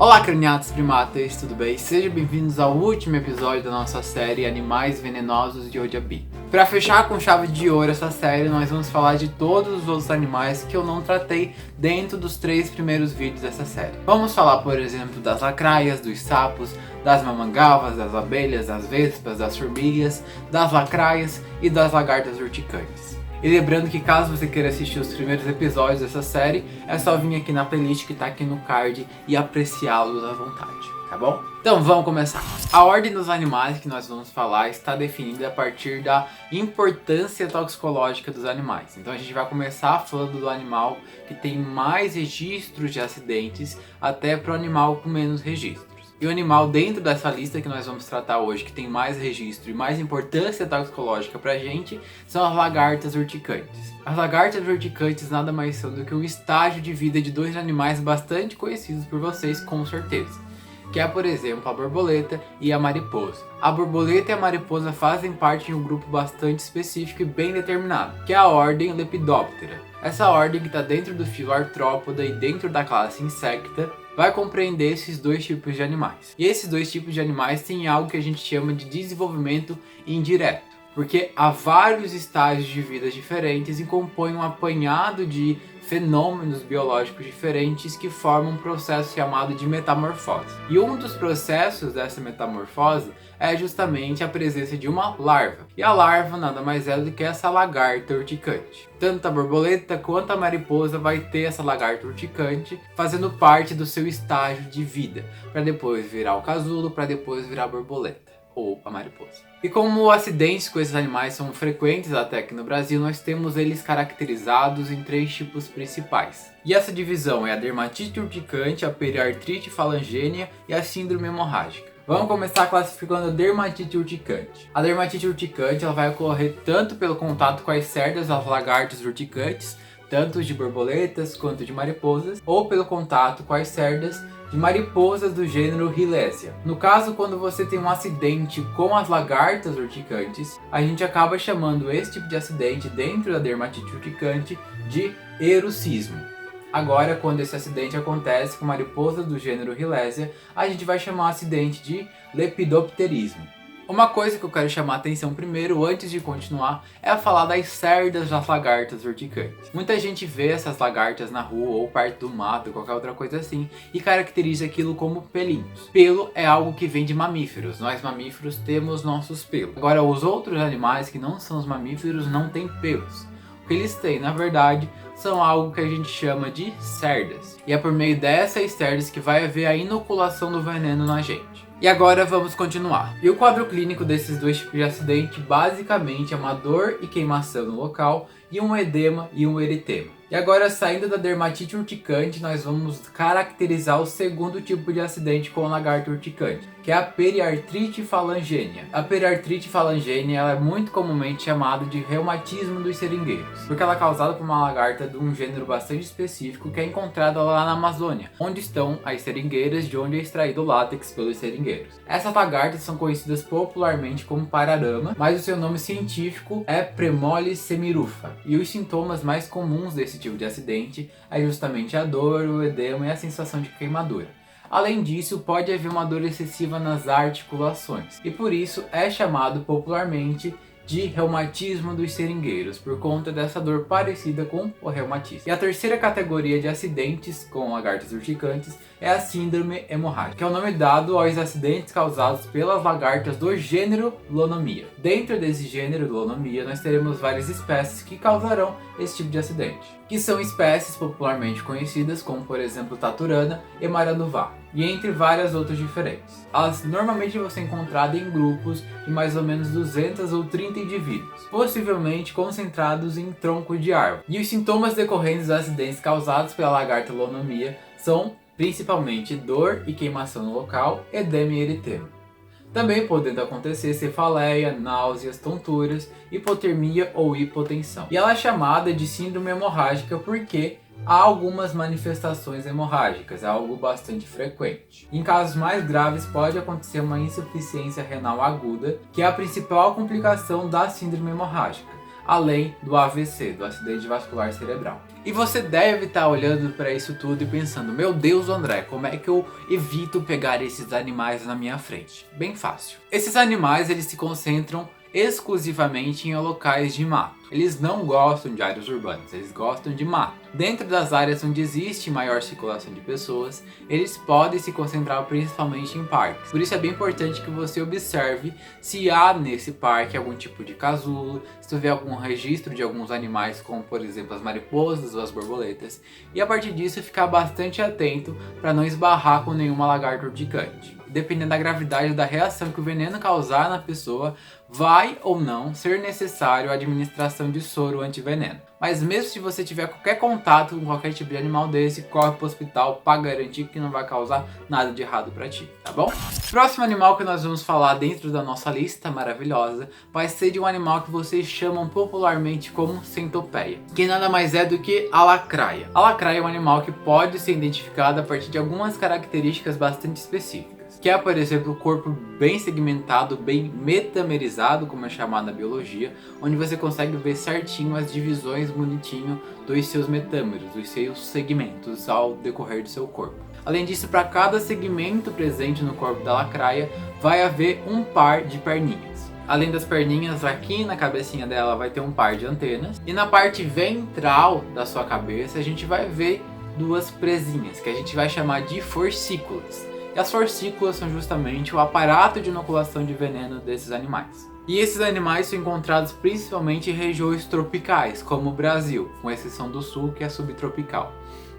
Olá, craniatos primatas, tudo bem? Sejam bem-vindos ao último episódio da nossa série Animais Venenosos de Ojabi. Para fechar com chave de ouro essa série, nós vamos falar de todos os outros animais que eu não tratei dentro dos 3 primeiros vídeos dessa série. Vamos falar, por exemplo, das lacraias, dos sapos, das mamangavas, das abelhas, das vespas, das formigas, das lacraias e das lagartas urticantes. E lembrando que caso você queira assistir os primeiros episódios dessa série, é só vir aqui na playlist que tá aqui no card e apreciá-los à vontade, tá bom? Então vamos começar. A ordem dos animais que nós vamos falar está definida a partir da importância toxicológica dos animais. Então a gente vai começar falando do animal que tem mais registros de acidentes até para o animal com menos registros. E o animal dentro dessa lista que nós vamos tratar hoje, que tem mais registro e mais importância toxicológica pra gente, são as lagartas urticantes. As lagartas urticantes nada mais são do que um estágio de vida de 2 animais bastante conhecidos por vocês, com certeza. Que é, por exemplo, a borboleta e a mariposa. A borboleta e a mariposa fazem parte de um grupo bastante específico e bem determinado, que é a ordem Lepidoptera. Essa ordem, que está dentro do filo Artrópoda e dentro da classe Insecta, vai compreender esses 2 tipos de animais. E esses 2 tipos de animais têm algo que a gente chama de desenvolvimento indireto, porque há vários estágios de vida diferentes e compõem um apanhado de fenômenos biológicos diferentes que formam um processo chamado de metamorfose. E um dos processos dessa metamorfose é justamente a presença de uma larva. E a larva nada mais é do que essa lagarta urticante. Tanto a borboleta quanto a mariposa vai ter essa lagarta urticante fazendo parte do seu estágio de vida, para depois virar o casulo, para depois virar a borboleta ou a mariposa. E como acidentes com esses animais são frequentes até aqui no Brasil, nós temos eles caracterizados em 3 tipos principais. E essa divisão é a dermatite urticante, a periartrite falangênia e a síndrome hemorrágica. Vamos começar classificando a dermatite urticante. A dermatite urticante ela vai ocorrer tanto pelo contato com as cerdas das lagartas urticantes, tanto de borboletas quanto de mariposas, ou pelo contato com as cerdas de mariposas do gênero Hylaesia. No caso, quando você tem um acidente com as lagartas urticantes, a gente acaba chamando esse tipo de acidente dentro da dermatite urticante de erucismo. Agora, quando esse acidente acontece com mariposas do gênero Hylaesia, a gente vai chamar o acidente de lepidopterismo. Uma coisa que eu quero chamar a atenção primeiro, antes de continuar, é falar das cerdas das lagartas urticantes. Muita gente vê essas lagartas na rua ou perto do mato, qualquer outra coisa assim, e caracteriza aquilo como pelinhos. Pelo é algo que vem de mamíferos. Nós mamíferos temos nossos pelos. Agora, os outros animais que não são os mamíferos não têm pelos. O que eles têm, na verdade, são algo que a gente chama de cerdas. E é por meio dessas cerdas que vai haver a inoculação do veneno na gente. E agora vamos continuar. E o quadro clínico desses 2 tipos de acidente basicamente é uma dor e queimação no local e um edema e um eritema. E agora, saindo da dermatite urticante, nós vamos caracterizar o segundo tipo de acidente com a lagarta urticante, que é a periartrite falangênia. A periartrite falangênia ela é muito comumente chamada de reumatismo dos seringueiros, porque ela é causada por uma lagarta de um gênero bastante específico que é encontrada lá na Amazônia, onde estão as seringueiras, de onde é extraído o látex pelos seringueiros. Essas lagartas são conhecidas popularmente como pararama, mas o seu nome científico é Premolis semirufa. E os sintomas mais comuns desse tipo de acidente é justamente a dor, o edema e a sensação de queimadura. Além disso, pode haver uma dor excessiva nas articulações, e por isso é chamado popularmente de reumatismo dos seringueiros, por conta dessa dor parecida com o reumatismo. E a terceira categoria de acidentes com lagartas urticantes é a síndrome hemorrágica, que é o nome dado aos acidentes causados pelas lagartas do gênero Lonomia. Dentro desse gênero Lonomia, nós teremos várias espécies que causarão esse tipo de acidente, que são espécies popularmente conhecidas como, por exemplo, taturana e maranduvá, e entre várias outras diferentes. Elas normalmente vão ser encontradas em grupos de mais ou menos 200 ou 30 indivíduos, possivelmente concentrados em tronco de árvore. E os sintomas decorrentes dos acidentes causados pela lagarta Lonomia são principalmente dor e queimação no local, edema e eritema. Também podendo acontecer cefaleia, náuseas, tonturas, hipotermia ou hipotensão. E ela é chamada de síndrome hemorrágica porque há algumas manifestações hemorrágicas, é algo bastante frequente. Em casos mais graves pode acontecer uma insuficiência renal aguda, que é a principal complicação da síndrome hemorrágica. além do AVC, do acidente vascular cerebral. E você deve estar olhando para isso tudo e pensando, meu Deus, André, como é que eu evito pegar esses animais na minha frente? Bem fácil. Esses animais, eles se concentram exclusivamente em locais de mato. Eles não gostam de áreas urbanas, eles gostam de mato. Dentro das áreas onde existe maior circulação de pessoas, eles podem se concentrar principalmente em parques. Por isso é bem importante que você observe se há nesse parque algum tipo de casulo, se houver algum registro de alguns animais, como por exemplo as mariposas ou as borboletas, e a partir disso ficar bastante atento para não esbarrar com nenhuma lagarta urticante. Dependendo da gravidade da reação que o veneno causar na pessoa, vai ou não ser necessário a administração de soro antiveneno. Mas mesmo se você tiver qualquer contato com qualquer tipo de animal desse, corre para o hospital para garantir que não vai causar nada de errado para ti, tá bom? Próximo animal que nós vamos falar dentro da nossa lista maravilhosa vai ser de um animal que vocês chamam popularmente como centopeia, que nada mais é do que a lacraia. A lacraia é um animal que pode ser identificado a partir de algumas características bastante específicas, que é, por exemplo, o corpo bem segmentado, bem metamerizado, como é chamado na biologia, onde você consegue ver certinho as divisões bonitinho dos seus metâmeros, dos seus segmentos ao decorrer do seu corpo. Além disso, para cada segmento presente no corpo da lacraia, vai haver um par de perninhas. Além das perninhas, aqui na cabecinha dela vai ter um par de antenas, e na parte ventral da sua cabeça a gente vai ver duas presinhas, que a gente vai chamar de forcículas. E as forcículas são justamente o aparato de inoculação de veneno desses animais. E esses animais são encontrados principalmente em regiões tropicais, como o Brasil, com exceção do sul, que é subtropical.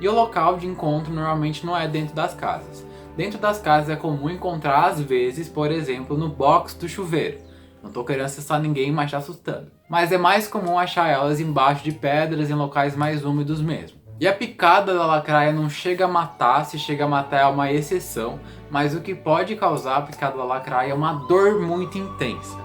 E o local de encontro normalmente não é dentro das casas. Dentro das casas é comum encontrar, às vezes, por exemplo, no box do chuveiro. Não tô querendo assustar ninguém, mas tá assustando. Mas é mais comum achar elas embaixo de pedras em locais mais úmidos mesmo. E a picada da lacraia não chega a matar, se chega a matar é uma exceção, mas o que pode causar a picada da lacraia é uma dor muito intensa.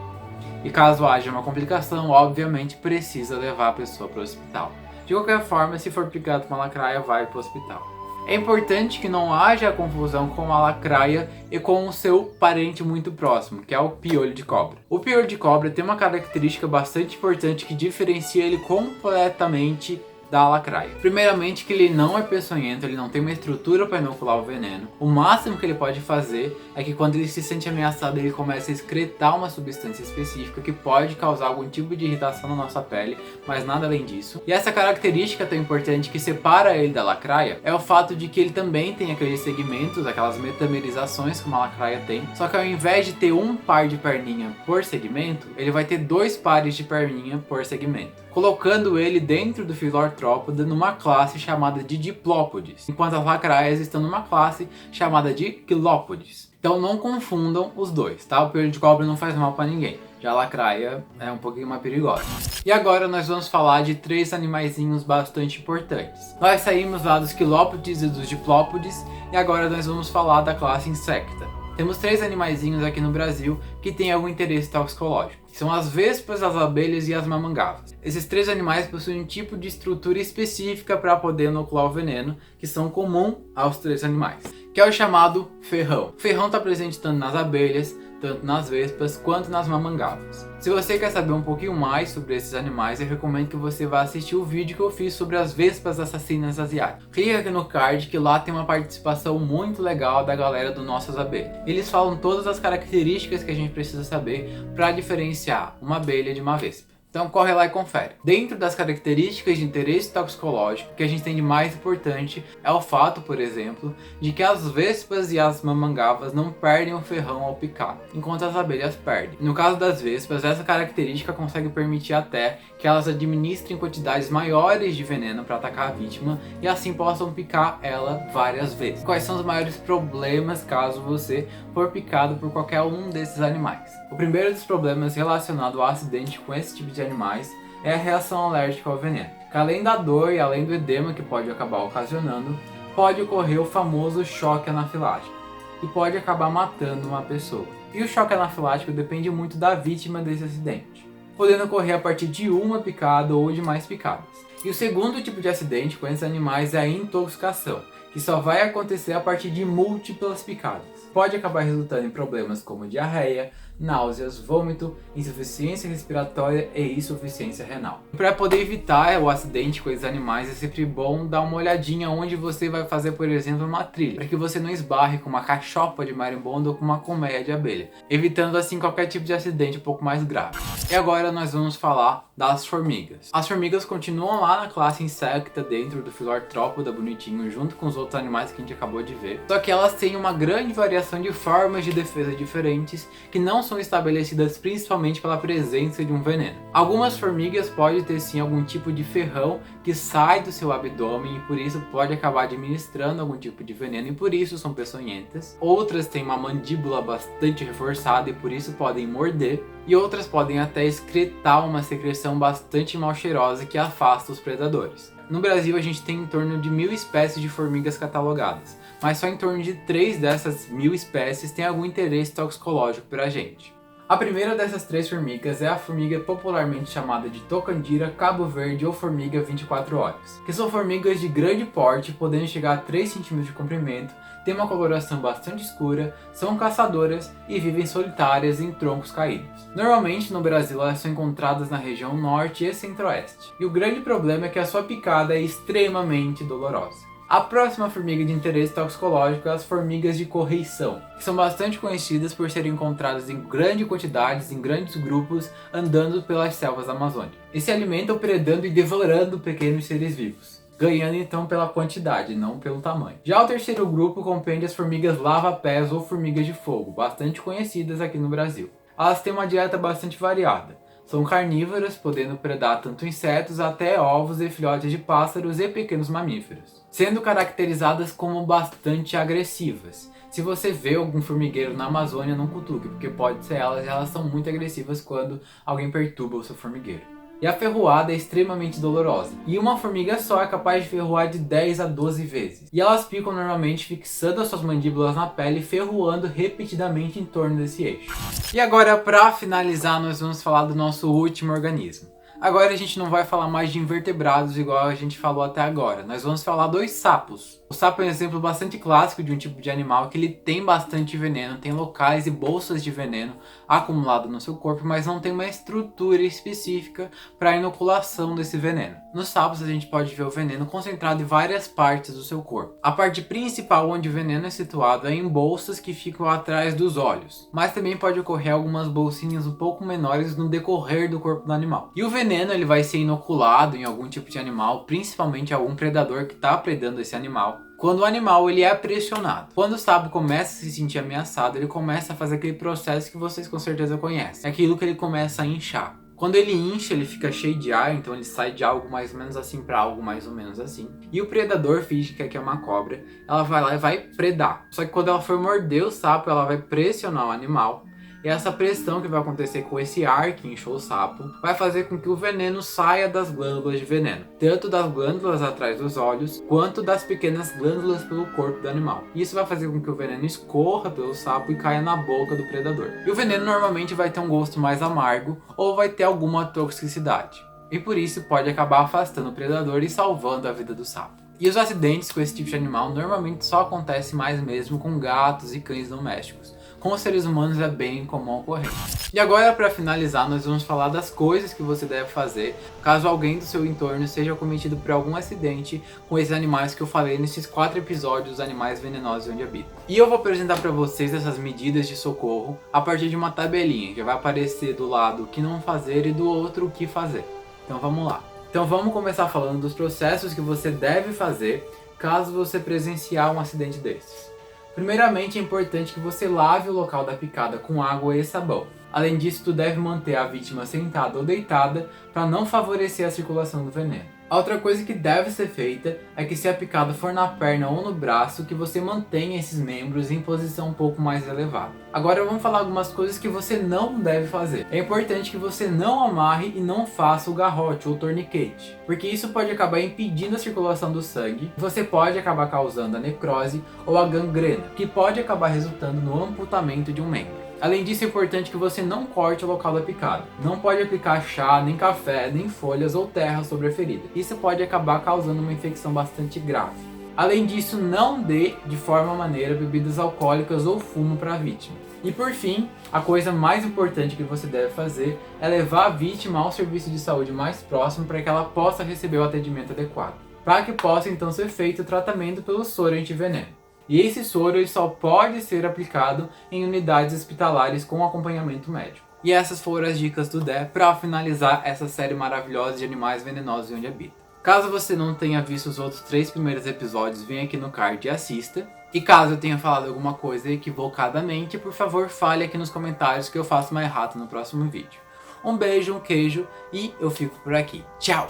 E caso haja uma complicação, obviamente precisa levar a pessoa para o hospital. De qualquer forma, se for picado com uma lacraia, vai para o hospital. É importante que não haja confusão com a lacraia e com o seu parente muito próximo, que é o piolho de cobra. O piolho de cobra tem uma característica bastante importante que diferencia ele completamente da lacraia. Primeiramente, que ele não é peçonhento, ele não tem uma estrutura para inocular o veneno. O máximo que ele pode fazer é que quando ele se sente ameaçado, ele começa a excretar uma substância específica que pode causar algum tipo de irritação na nossa pele, mas nada além disso. E essa característica tão importante que separa ele da lacraia é o fato de que ele também tem aqueles segmentos, aquelas metamerizações como a lacraia tem, só que ao invés de ter um par de perninha por segmento, ele vai ter dois pares de perninha por segmento, colocando ele dentro do filo artrópode numa classe chamada de diplópodes, enquanto as lacraias estão numa classe chamada de quilópodes. Então não confundam os dois, tá? O piolho de cobra não faz mal para ninguém, já a lacraia é um pouquinho mais perigosa. E agora nós vamos falar de três animaizinhos bastante importantes. Nós saímos lá dos quilópodes e dos diplópodes, e agora nós vamos falar da classe insecta. Temos três animaizinhos aqui no Brasil que têm algum interesse toxicológico. São as vespas, as abelhas e as mamangavas. Esses três animais possuem um tipo de estrutura específica para poder inocular o veneno, que são comum aos três animais, que é o chamado ferrão. O ferrão está presente tanto nas abelhas, tanto nas vespas, quanto nas mamangavas. Se você quer saber um pouquinho mais sobre esses animais, eu recomendo que você vá assistir o vídeo que eu fiz sobre as vespas assassinas asiáticas. Clica aqui no card que lá tem uma participação muito legal da galera do Nossas Abelhas. Eles falam todas as características que a gente precisa saber para diferenciar uma abelha de uma vespa. Então corre lá e confere. Dentro das características de interesse toxicológico, o que a gente tem de mais importante é o fato, por exemplo, de que as vespas e as mamangavas não perdem o ferrão ao picar, enquanto as abelhas perdem. No caso das vespas, essa característica consegue permitir até que elas administrem quantidades maiores de veneno para atacar a vítima e assim possam picar ela várias vezes. Quais são os maiores problemas caso você for picado por qualquer um desses animais? O primeiro dos problemas relacionado ao acidente com esse tipo de animais é a reação alérgica ao veneno, que além da dor e além do edema que pode acabar ocasionando, pode ocorrer o famoso choque anafilático, que pode acabar matando uma pessoa. E o choque anafilático depende muito da vítima desse acidente, podendo ocorrer a partir de uma picada ou de mais picadas. E o segundo tipo de acidente com esses animais é a intoxicação, que só vai acontecer a partir de múltiplas picadas. Pode acabar resultando em problemas como diarreia, náuseas, vômito, insuficiência respiratória e insuficiência renal. Para poder evitar o acidente com esses animais, é sempre bom dar uma olhadinha onde você vai fazer, por exemplo, uma trilha, para que você não esbarre com uma cachopa de marimbondo ou com uma colmeia de abelha, evitando assim qualquer tipo de acidente um pouco mais grave. E agora nós vamos falar das formigas. As formigas continuam lá na classe insecta dentro do filo artrópoda bonitinho, junto com os outros animais que a gente acabou de ver. Só que elas têm uma grande variação de formas de defesa diferentes que não são estabelecidas principalmente pela presença de um veneno. Algumas formigas podem ter sim algum tipo de ferrão que sai do seu abdômen e por isso pode acabar administrando algum tipo de veneno e por isso são peçonhentas. Outras têm uma mandíbula bastante reforçada e por isso podem morder. E outras podem até excretar uma secreção bastante mal cheirosa que afasta os predadores. No Brasil a gente tem em torno de 1000 espécies de formigas catalogadas, mas só em torno de 3 dessas 1000 espécies têm algum interesse toxicológico pra gente. A primeira dessas 3 formigas é a formiga popularmente chamada de tocandira, cabo verde ou formiga 24 olhos, que são formigas de grande porte, podendo chegar a 3 cm de comprimento, têm uma coloração bastante escura, são caçadoras e vivem solitárias em troncos caídos. Normalmente no Brasil elas são encontradas na região norte e centro-oeste, e o grande problema é que a sua picada é extremamente dolorosa. A próxima formiga de interesse toxicológico é as formigas de correição, que são bastante conhecidas por serem encontradas em grandes quantidades, em grandes grupos, andando pelas selvas amazônicas. E se alimentam predando e devorando pequenos seres vivos, ganhando então pela quantidade, não pelo tamanho. Já o terceiro grupo compreende as formigas lava-pés ou formigas de fogo, bastante conhecidas aqui no Brasil. Elas têm uma dieta bastante variada. São carnívoras, podendo predar tanto insetos até ovos e filhotes de pássaros e pequenos mamíferos, sendo caracterizadas como bastante agressivas. Se você vê algum formigueiro na Amazônia, não cutuque, porque pode ser elas e elas são muito agressivas quando alguém perturba o seu formigueiro. E a ferroada é extremamente dolorosa. E uma formiga só é capaz de ferroar de 10 a 12 vezes. E elas picam normalmente fixando as suas mandíbulas na pele e ferroando repetidamente em torno desse eixo. E agora, para finalizar, nós vamos falar do nosso último organismo. Agora a gente não vai falar mais de invertebrados igual a gente falou até agora. Nós vamos falar dos sapos. O sapo é um exemplo bastante clássico de um tipo de animal que ele tem bastante veneno, tem locais e bolsas de veneno acumulado no seu corpo, mas não tem uma estrutura específica para a inoculação desse veneno. Nos sapos a gente pode ver o veneno concentrado em várias partes do seu corpo. A parte principal onde o veneno é situado é em bolsas que ficam atrás dos olhos, mas também pode ocorrer algumas bolsinhas um pouco menores no decorrer do corpo do animal. E o veneno ele vai ser inoculado em algum tipo de animal, principalmente algum predador que está predando esse animal, quando o animal ele é pressionado. Quando o sapo começa a se sentir ameaçado, ele começa a fazer aquele processo que vocês com certeza conhecem. É aquilo que ele começa a inchar. Quando ele incha, ele fica cheio de ar, então ele sai de algo mais ou menos assim para algo mais ou menos assim. E o predador finge que aqui é uma cobra, ela vai lá e vai predar. Só que quando ela for morder o sapo, ela vai pressionar o animal. E essa pressão que vai acontecer com esse ar que inchou o sapo vai fazer com que o veneno saia das glândulas de veneno, tanto das glândulas atrás dos olhos, quanto das pequenas glândulas pelo corpo do animal. Isso vai fazer com que o veneno escorra pelo sapo e caia na boca do predador. E o veneno normalmente vai ter um gosto mais amargo ou vai ter alguma toxicidade. E por isso pode acabar afastando o predador e salvando a vida do sapo. E os acidentes com esse tipo de animal normalmente só acontecem mais mesmo com gatos e cães domésticos. Com os seres humanos é bem comum ocorrer. E agora, para finalizar, nós vamos falar das coisas que você deve fazer caso alguém do seu entorno seja cometido por algum acidente com esses animais que eu falei nesses 4 episódios dos animais venenosos onde habitam. E eu vou apresentar para vocês essas medidas de socorro a partir de uma tabelinha que vai aparecer do lado o que não fazer e do outro o que fazer. Então vamos lá. Então vamos começar falando dos processos que você deve fazer caso você presenciar um acidente desses. Primeiramente, é importante que você lave o local da picada com água e sabão. Além disso, tu deve manter a vítima sentada ou deitada para não favorecer a circulação do veneno. A outra coisa que deve ser feita é que se a picada for na perna ou no braço, que você mantenha esses membros em posição um pouco mais elevada. Agora vamos falar algumas coisas que você não deve fazer. É importante que você não amarre e não faça o garrote ou torniquete, porque isso pode acabar impedindo a circulação do sangue, você pode acabar causando a necrose ou a gangrena, que pode acabar resultando no amputamento de um membro. Além disso, é importante que você não corte o local da picada. Não pode aplicar chá, nem café, nem folhas ou terra sobre a ferida. Isso pode acabar causando uma infecção bastante grave. Além disso, não dê de forma maneira bebidas alcoólicas ou fumo para a vítima. E por fim, a coisa mais importante que você deve fazer é levar a vítima ao serviço de saúde mais próximo para que ela possa receber o atendimento adequado, para que possa então ser feito o tratamento pelo soro antiveneno. E esse soro ele só pode ser aplicado em unidades hospitalares com acompanhamento médico. E essas foram as dicas do Dé para finalizar essa série maravilhosa de animais venenosos e onde habita. Caso você não tenha visto os outros 3 primeiros episódios, vem aqui no card e assista. E caso eu tenha falado alguma coisa equivocadamente, por favor fale aqui nos comentários que eu faço mais errado no próximo vídeo. Um beijo, um queijo e eu fico por aqui. Tchau!